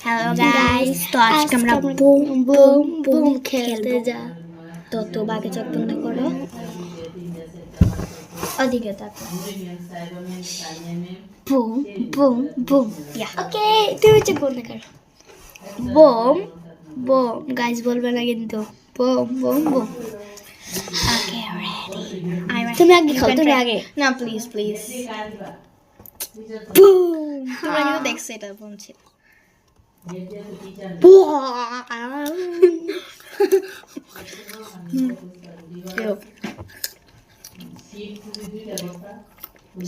Hello guys, তো আজকে আমরা বুম বুম বুম খেলতে যা। তো বাকি চোখ বন্ধ করো, ওদিকে তাকো। বুম বুম বুম, ওকে তুমি চোখ বন্ধ করো। বুম বুম, গাইস বলবে না কিন্তু। Boom boom boom. Okay ready. তুমি আগে খাও, তুমি আগে। না প্লিজ প্লিজ। বুম, তোমরা কিন্তু দেখছো এটা বুম ছিল।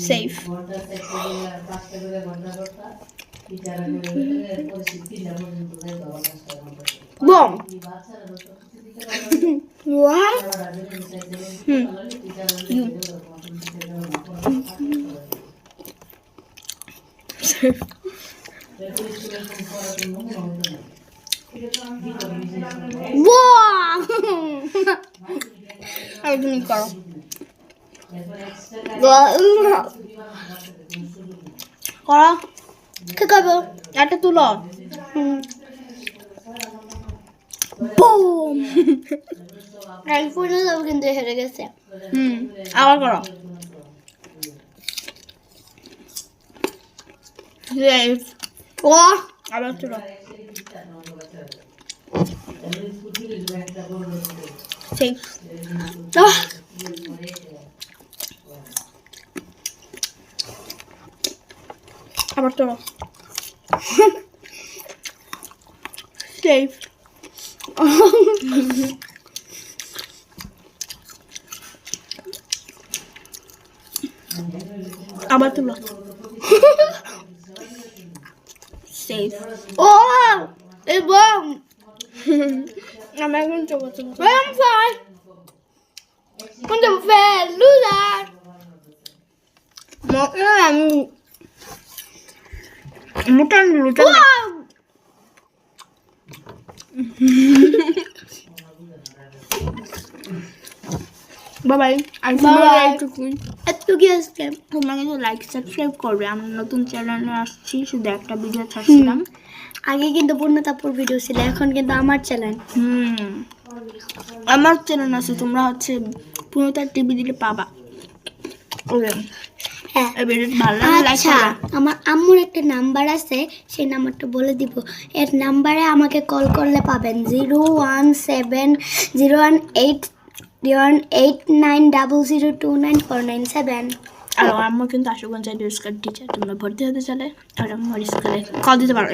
Safe. Bomb. What? You. Safe. Wow! Ayo gini karo. Karo. Kekabo. Ada tulo. Boom. iPhone daw কিন্তু হেরে গেছে। আবার করো। Yes. ওয়া আবার তুলো। Safe. আবার তোলো। Safe. আবার তুলো। Safe. Oh! এই বম। আমার এখন চোখ তুলো। I'm fine. I'm the fair loser. Mutan lutan. Bye bye. একটু কি আজকে তোমরা কিন্তু লাইক সাবস্ক্রাইব করবে। আমরা নতুন চ্যানেলে আসছি, শুধু একটা ভিডিও ছাড়ছিলাম। আগে কিন্তু পূর্ণতাপুর ভিডিও ছিল, এখন কিন্তু আমার চ্যানেল। আমার চ্যানেল আছে, তোমরা হচ্ছে পূর্ণতা টিভি দিলে পাবা। হ্যাঁ, আচ্ছা আমার আম্মুর একটা নাম্বার আছে, সেই নাম্বারটা বলে দিব। এর নাম্বারে আমাকে কল করলে পাবেন 0170189002947। আর আম্মু কিন্তু আশুগঞ্জের স্কুল টিচার, তোমরা ভর্তি হতে চাইলে আর আম্মুর স্কুলে কল দিতে পারো।